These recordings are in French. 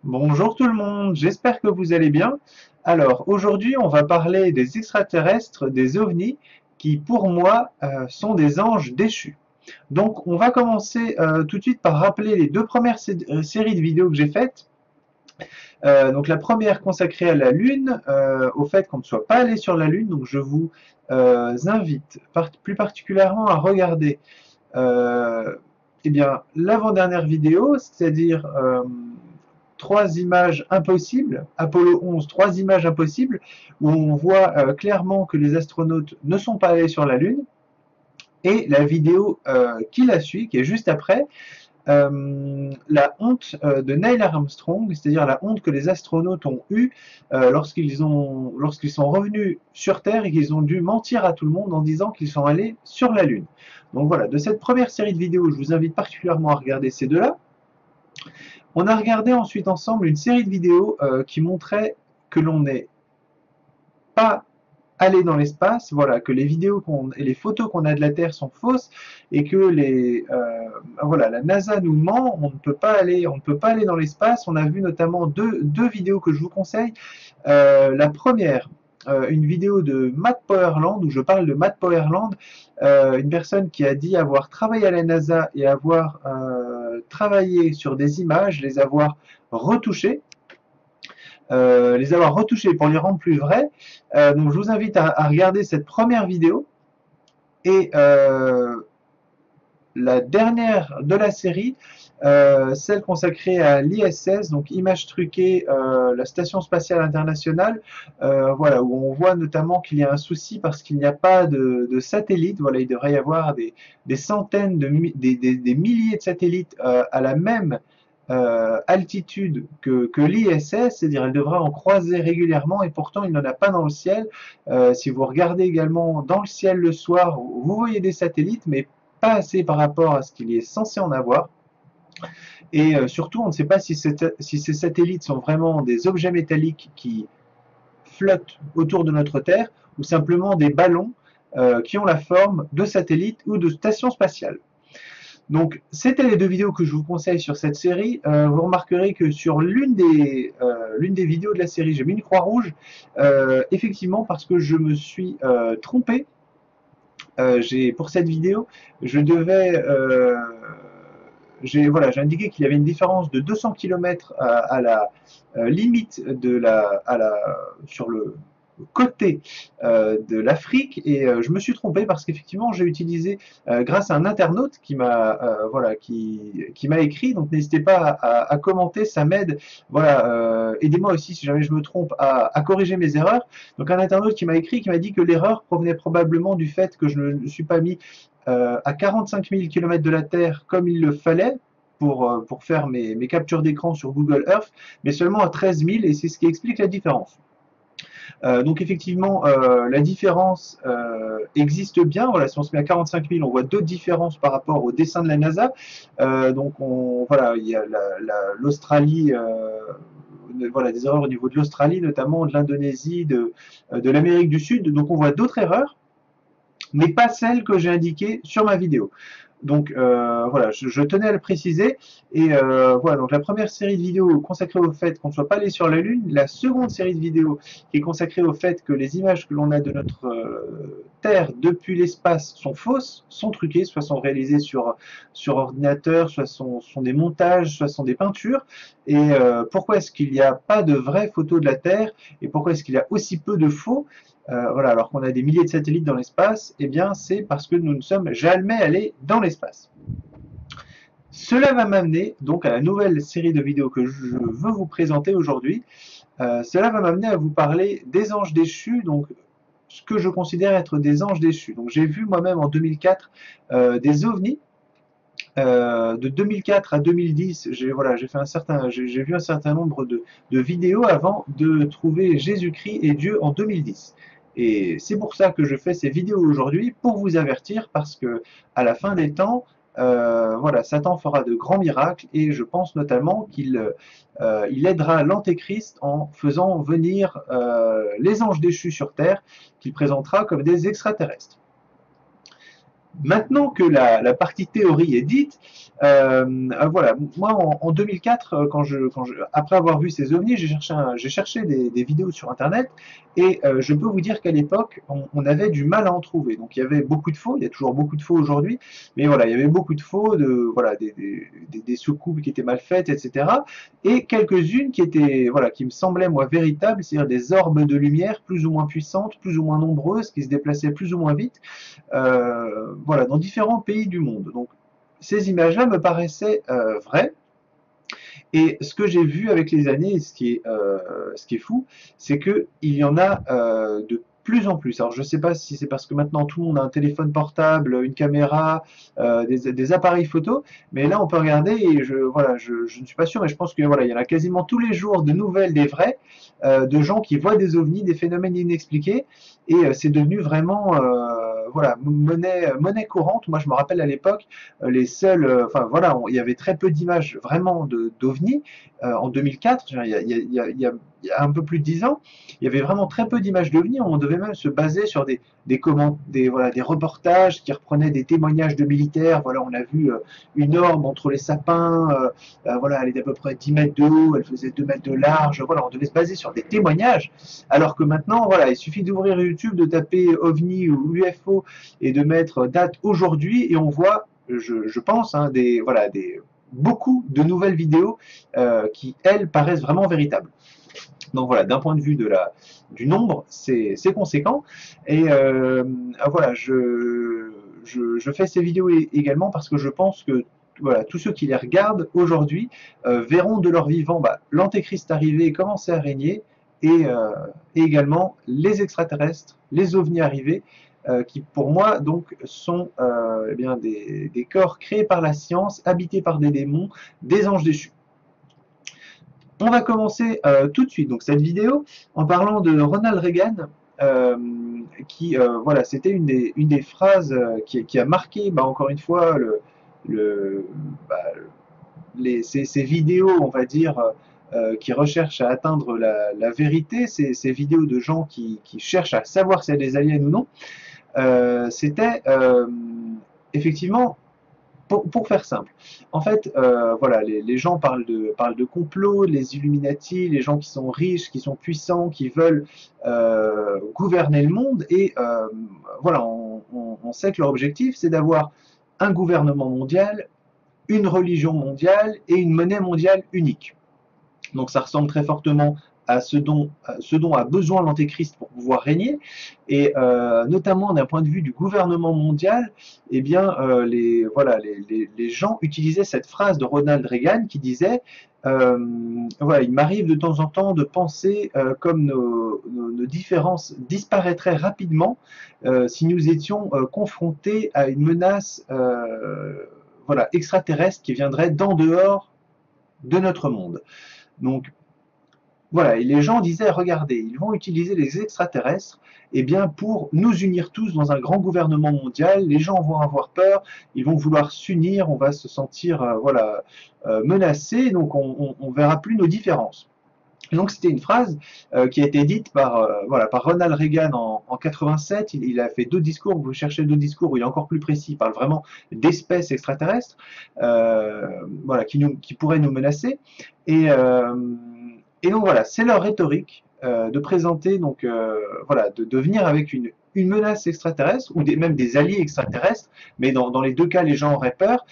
Bonjour tout le monde, j'espère que vous allez bien. Alors aujourd'hui on va parler des extraterrestres, des ovnis, qui pour moi sont des anges déchus. Donc on va commencer tout de suite par rappeler les deux premières séries de vidéos que j'ai faites. Donc la première consacrée à la Lune, au fait qu'on ne soit pas allé sur la Lune, donc je vous invite plus particulièrement à regarder euh, eh bien, l'avant-dernière vidéo, c'est-à-dire trois images impossibles, Apollo 11, trois images impossibles, où on voit clairement que les astronautes ne sont pas allés sur la Lune, et la vidéo qui la suit, qui est juste après, la honte de Neil Armstrong, c'est-à-dire la honte que les astronautes ont eue lorsqu'ils sont revenus sur Terre et qu'ils ont dû mentir à tout le monde en disant qu'ils sont allés sur la Lune. Donc voilà, de cette première série de vidéos, je vous invite particulièrement à regarder ces deux-là. On a regardé ensuite ensemble une série de vidéos qui montrait que l'on n'est pas allé dans l'espace, voilà, que les vidéos et les photos qu'on a de la Terre sont fausses et que voilà, la NASA nous ment, on ne peut pas aller dans l'espace. On a vu notamment deux vidéos que je vous conseille. La première, une vidéo de Matt Powerland où je parle de Matt Powerland, une personne qui a dit avoir travaillé à la NASA et avoir travaillé sur des images, les avoir retouchées pour les rendre plus vraies. Donc je vous invite à regarder cette première vidéo et la dernière de la série, celle consacrée à l'ISS, donc images truquées, la Station Spatiale Internationale, voilà, où on voit notamment qu'il y a un souci parce qu'il n'y a pas de satellites. Voilà, il devrait y avoir des centaines, des milliers de satellites à la même altitude que l'ISS, c'est-à-dire elle devrait en croiser régulièrement et pourtant il n'en a pas dans le ciel. Si vous regardez également dans le ciel le soir, vous voyez des satellites, mais pas assez par rapport à ce qu'il est censé en avoir. Et surtout, on ne sait pas si ces satellites sont vraiment des objets métalliques qui flottent autour de notre Terre ou simplement des ballons qui ont la forme de satellites ou de stations spatiales. Donc, c'était les deux vidéos que je vous conseille sur cette série. Vous remarquerez que sur l'une des vidéos de la série, j'ai mis une croix rouge, effectivement parce que je me suis trompé. Pour cette vidéo, je devais j'ai indiqué qu'il y avait une différence de 200 km à la limite sur le côté de l'Afrique et je me suis trompé parce qu'effectivement j'ai utilisé grâce à un internaute qui m'a écrit, donc n'hésitez pas à commenter, ça m'aide, voilà, aidez-moi aussi si jamais je me trompe à corriger mes erreurs. Donc un internaute qui m'a écrit, qui m'a dit que l'erreur provenait probablement du fait que je ne me suis pas mis à 45 000 km de la Terre comme il le fallait pour faire mes captures d'écran sur Google Earth, mais seulement à 13 000, et c'est ce qui explique la différence. Donc effectivement, la différence existe bien. Voilà, si on se met à 45 000, on voit deux différences par rapport au dessin de la NASA. Donc voilà, il y a l'Australie, voilà, des erreurs au niveau de l'Australie, notamment de l'Indonésie, de l'Amérique du Sud. Donc on voit d'autres erreurs, mais pas celles que j'ai indiquées sur ma vidéo. Donc voilà, je tenais à le préciser. Et voilà, donc la première série de vidéos consacrée au fait qu'on ne soit pas allé sur la Lune, la seconde série de vidéos qui est consacrée au fait que les images que l'on a de notre Terre depuis l'espace sont fausses, sont truquées, soit sont réalisées sur ordinateur, soit sont des montages, soit sont des peintures. Et pourquoi est-ce qu'il n'y a pas de vraies photos de la Terre et pourquoi est-ce qu'il y a aussi peu de faux? Voilà, alors qu'on a des milliers de satellites dans l'espace, eh bien c'est parce que nous ne sommes jamais allés dans l'espace. Cela va m'amener donc à la nouvelle série de vidéos que je veux vous présenter aujourd'hui. Cela va m'amener à vous parler des anges déchus, donc ce que je considère être des anges déchus. Donc j'ai vu moi-même en 2004 des ovnis. De 2004 à 2010, j'ai vu un certain nombre de vidéos avant de trouver Jésus-Christ et Dieu en 2010. Et c'est pour ça que je fais ces vidéos aujourd'hui, pour vous avertir, parce que à la fin des temps, voilà, Satan fera de grands miracles et je pense notamment il aidera l'Antéchrist en faisant venir les anges déchus sur terre qu'il présentera comme des extraterrestres. Maintenant que la partie théorie est dite, voilà, moi en 2004, après avoir vu ces ovnis, j'ai cherché des vidéos sur Internet et je peux vous dire qu'à l'époque, on avait du mal à en trouver. Donc il y avait beaucoup de faux, il y a toujours beaucoup de faux aujourd'hui, mais voilà, il y avait beaucoup de faux, voilà, des soucoupes qui étaient mal faites, etc. Et quelques-unes qui étaient, voilà, qui me semblaient moi véritables, c'est-à-dire des orbes de lumière plus ou moins puissantes, plus ou moins nombreuses, qui se déplaçaient plus ou moins vite voilà, dans différents pays du monde. Donc, ces images-là me paraissaient vraies. Et ce que j'ai vu avec les années, ce qui est fou, c'est qu'il y en a de plus en plus. Alors je ne sais pas si c'est parce que maintenant tout le monde a un téléphone portable, une caméra, des appareils photo, mais là on peut regarder et voilà, je ne suis pas sûr, mais je pense que voilà, il y en a quasiment tous les jours de nouvelles, des vraies, de gens qui voient des ovnis, des phénomènes inexpliqués, et c'est devenu vraiment voilà, monnaie courante. Moi je me rappelle à l'époque, les seuls, enfin voilà, il y avait très peu d'images vraiment d'ovnis en 2004, il y a un peu plus de 10 ans, il y avait vraiment très peu d'images d'ovnis. On devait même se baser sur voilà, des reportages qui reprenaient des témoignages de militaires. Voilà, on a vu une orbe entre les sapins, voilà, elle était à peu près 10 mètres de haut, elle faisait 2 mètres de large. Voilà, on devait se baser sur des témoignages, alors que maintenant, voilà, il suffit d'ouvrir YouTube, de taper OVNI ou UFO et de mettre date aujourd'hui et on voit je pense, hein, voilà, beaucoup de nouvelles vidéos qui, elles, paraissent vraiment véritables. Donc voilà, d'un point de vue du nombre, c'est conséquent. Et voilà, je fais ces vidéos également parce que je pense que voilà, tous ceux qui les regardent aujourd'hui verront de leur vivant l'antéchrist arriver et commencer à régner, et également les extraterrestres, les ovnis arrivés, qui pour moi donc sont eh bien, des corps créés par la science, habités par des démons, des anges déchus. On va commencer tout de suite donc cette vidéo en parlant de Ronald Reagan, euh, qui voilà, c'était une des phrases qui a marqué encore une fois le, bah, ces vidéos, on va dire, qui recherchent à atteindre la vérité, ces vidéos de gens qui cherchent à savoir s'il y a des aliens ou non. C'était effectivement, pour faire simple, en fait, voilà, les gens parlent de complot, les Illuminati, les gens qui sont riches, qui sont puissants, qui veulent gouverner le monde, et voilà, on sait que leur objectif, c'est d'avoir un gouvernement mondial, une religion mondiale et une monnaie mondiale unique. Donc ça ressemble très fortement à ce dont a besoin l'antéchrist pour pouvoir régner, et notamment d'un point de vue du gouvernement mondial, eh bien, voilà, les gens utilisaient cette phrase de Ronald Reagan qui disait voilà, il m'arrive de temps en temps de penser comme nos différences disparaîtraient rapidement si nous étions confrontés à une menace voilà, extraterrestre qui viendrait d'en dehors de notre monde. Donc voilà, et les gens disaient, regardez, ils vont utiliser les extraterrestres eh bien, pour nous unir tous dans un grand gouvernement mondial, les gens vont avoir peur, ils vont vouloir s'unir, on va se sentir voilà, menacés, donc on ne verra plus nos différences. Et donc c'était une phrase qui a été dite voilà, par Ronald Reagan en 87. Il a fait deux discours. Vous cherchez deux discours où il est encore plus précis. Il parle vraiment d'espèces extraterrestres, voilà, qui pourraient nous menacer. Et, euh, et donc voilà, c'est leur rhétorique de présenter donc voilà, de venir avec une menace extraterrestre ou même des alliés extraterrestres, mais dans les deux cas, les gens auraient peur,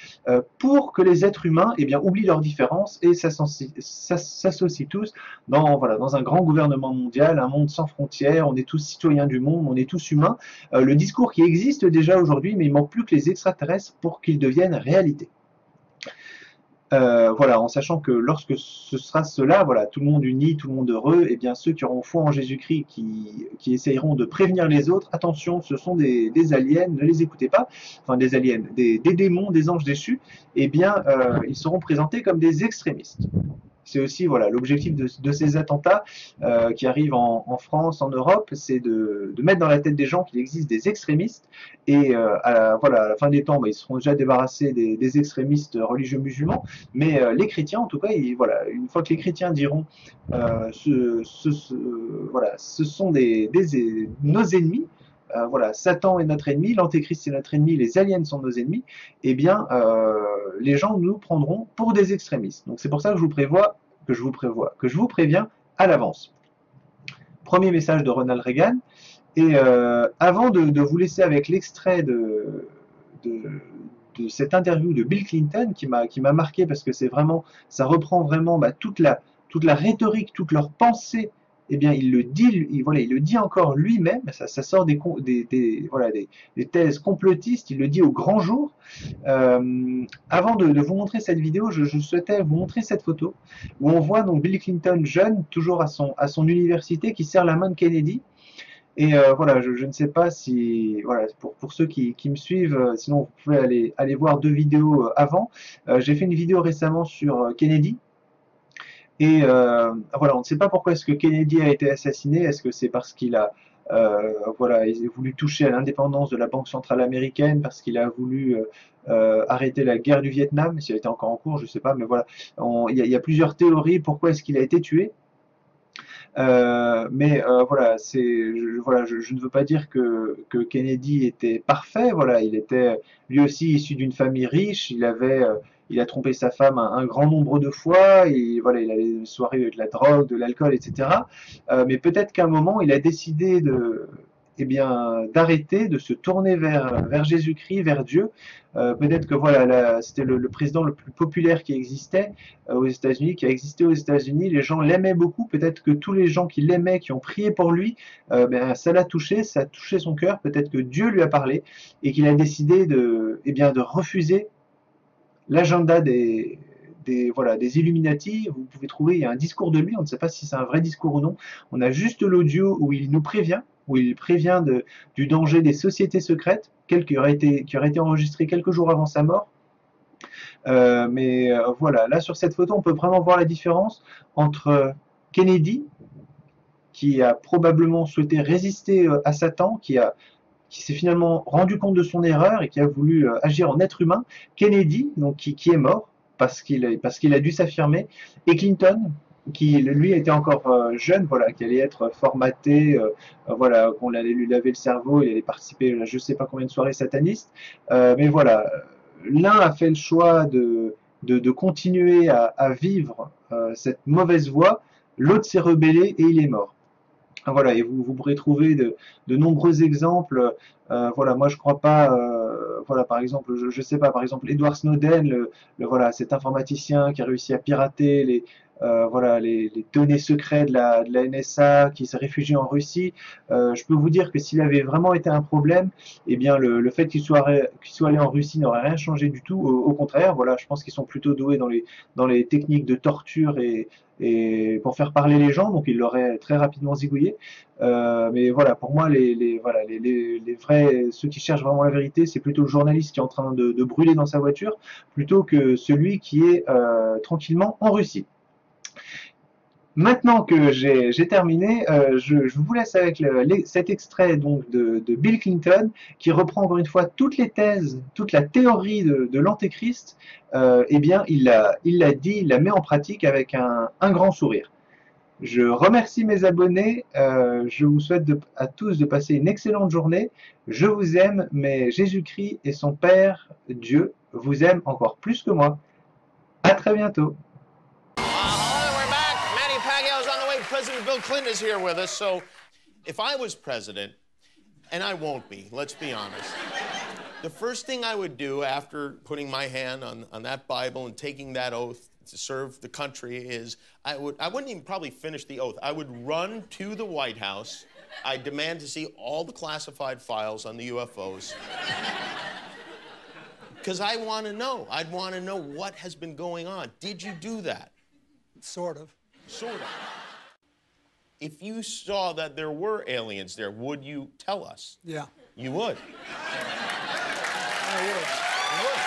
pour que les êtres humains eh bien, oublient leurs différences et s'associent tous voilà, dans un grand gouvernement mondial, un monde sans frontières, on est tous citoyens du monde, on est tous humains. Le discours qui existe déjà aujourd'hui, mais il manque plus que les extraterrestres pour qu'ils deviennent réalité. Voilà, en sachant que lorsque ce sera cela, voilà, tout le monde uni, tout le monde heureux, et bien ceux qui auront foi en Jésus-Christ, qui essayeront de prévenir les autres, attention, ce sont des aliens, ne les écoutez pas, enfin des aliens, des démons, des anges déchus, et bien ils seront présentés comme des extrémistes. C'est aussi voilà l'objectif de ces attentats qui arrivent en France, en Europe, c'est de mettre dans la tête des gens qu'il existe des extrémistes, et voilà, à la fin des temps, ils seront déjà débarrassés des extrémistes religieux musulmans, mais les chrétiens, en tout cas, voilà, une fois que les chrétiens diront voilà, ce sont nos ennemis, voilà, Satan est notre ennemi, l'antéchrist est notre ennemi, les aliens sont nos ennemis, eh bien, les gens nous prendront pour des extrémistes. Donc c'est pour ça que je vous préviens à l'avance. Premier message de Ronald Reagan. Et avant de vous laisser avec l'extrait de, de cette interview de Bill Clinton qui m'a marqué parce que c'est vraiment, ça reprend vraiment toute la rhétorique, toute leur pensée. Eh bien, il le dit, voilà, il le dit encore lui-même. Ça sort voilà, des thèses complotistes. Il le dit au grand jour. Avant de vous montrer cette vidéo, je souhaitais vous montrer cette photo où on voit donc Bill Clinton jeune, toujours à son université, qui serre la main de Kennedy. Et voilà, je ne sais pas si, voilà, pour ceux qui me suivent, sinon vous pouvez aller voir deux vidéos avant. J'ai fait une vidéo récemment sur Kennedy. Et voilà, on ne sait pas pourquoi est-ce que Kennedy a été assassiné. Est-ce que c'est parce qu'il a, voilà, il a voulu toucher à l'indépendance de la Banque centrale américaine, parce qu'il a voulu arrêter la guerre du Vietnam, si elle était encore en cours, je ne sais pas, mais voilà, il y a plusieurs théories pourquoi est-ce qu'il a été tué. Mais voilà, voilà, je ne veux pas dire que Kennedy était parfait. Voilà, il était lui aussi issu d'une famille riche. Il a trompé sa femme un grand nombre de fois. Et voilà, il allait des soirées avec de la drogue, de l'alcool, etc. Mais peut-être qu'à un moment, il a décidé eh bien, d'arrêter, de se tourner vers Jésus-Christ, vers Dieu. Peut-être que voilà, c'était le président le plus populaire qui existait aux États-Unis, qui a existé aux États-Unis. Les gens l'aimaient beaucoup. Peut-être que tous les gens qui l'aimaient, qui ont prié pour lui, ben, ça l'a touché, ça a touché son cœur. Peut-être que Dieu lui a parlé et qu'il a décidé eh bien, de refuser l'agenda voilà, des Illuminati. Vous pouvez trouver, il y a un discours de lui, on ne sait pas si c'est un vrai discours ou non. On a juste l'audio où il nous prévient, du danger des sociétés secrètes, qui aurait été enregistré quelques jours avant sa mort. Mais voilà, là sur cette photo, on peut vraiment voir la différence entre Kennedy, qui a probablement souhaité résister à Satan, qui s'est finalement rendu compte de son erreur et qui a voulu agir en être humain, Kennedy, donc qui est mort parce qu'il a dû s'affirmer, et Clinton, qui lui était encore jeune, voilà, qui allait être formaté, voilà, qu'on allait lui laver le cerveau, il allait participer à je ne sais pas combien de soirées satanistes, mais voilà, l'un a fait le choix de continuer à vivre cette mauvaise voie, l'autre s'est rebellé et il est mort. Voilà, et vous pourrez trouver de nombreux exemples. Voilà, moi je crois pas. Voilà, par exemple, je sais pas, par exemple, Edward Snowden, voilà, cet informaticien qui a réussi à pirater voilà, les données secrètes de la NSA, qui s'est réfugié en Russie. Je peux vous dire que s'il avait vraiment été un problème, eh bien le fait qu'il soit allé en Russie n'aurait rien changé du tout. Au contraire, voilà, je pense qu'ils sont plutôt doués dans les techniques de torture et pour faire parler les gens, donc il l'aurait très rapidement zigouillé. Mais voilà, pour moi, voilà, les vrais, ceux qui cherchent vraiment la vérité, c'est plutôt le journaliste qui est en train de brûler dans sa voiture, plutôt que celui qui est tranquillement en Russie. Maintenant que j'ai terminé, je vous laisse avec cet extrait donc de Bill Clinton qui reprend encore une fois toutes les thèses, toute la théorie de l'antéchrist. Eh bien, il l'a dit, il la met en pratique avec un grand sourire. Je remercie mes abonnés, je vous souhaite à tous de passer une excellente journée. Je vous aime, mais Jésus-Christ et son Père, Dieu, vous aiment encore plus que moi. À très bientôt. President Bill Clinton is here with us, so if I was president, and I won't be, let's be honest, the first thing I would do after putting my hand on that Bible and taking that oath to serve the country is I wouldn't even probably finish the oath. I would run to the White House. I'd demand to see all the classified files on the UFOs. Because I want to know. I'd want to know what has been going on. Did you do that? Sort of. Sort of. If you saw that there were aliens there, would you tell us? Yeah. You would? I would. You would.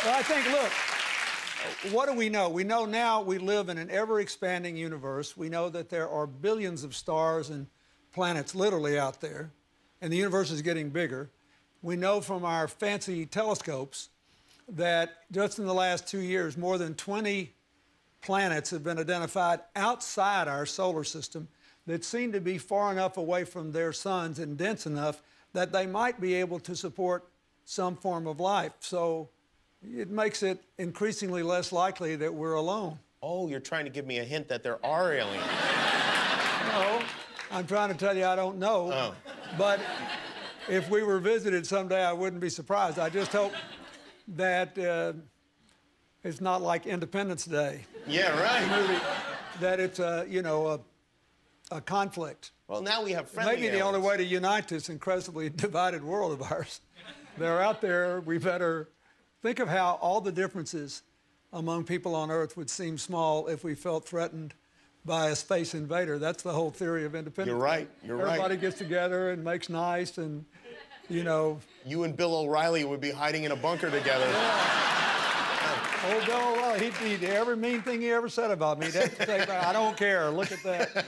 Well, I think, look, what do we know? We know now we live in an ever-expanding universe. We know that there are billions of stars and planets literally out there, and the universe is getting bigger. We know from our fancy telescopes that just in the last 2 years, more than 20 planets have been identified outside our solar system that seem to be far enough away from their suns and dense enough that they might be able to support some form of life. So it makes it increasingly less likely that we're alone. Oh, you're trying to give me a hint that there are aliens. No, I'm trying to tell you I don't know. Oh. But if we were visited someday, I wouldn't be surprised. I just hope that it's not like Independence Day. Yeah, right. That it's a conflict. Well, now we have friendly Maybe the only way to unite this incredibly divided world of ours. They're out there. We better think of how all the differences among people on Earth would seem small if we felt threatened by a space invader. That's the whole theory of independence. You're right. You're right. Everybody gets together and makes nice, and You and Bill O'Reilly would be hiding in a bunker together. Yeah. Old Bill O'Reilly, he'd every mean thing he ever said about me. I don't care. Look at that.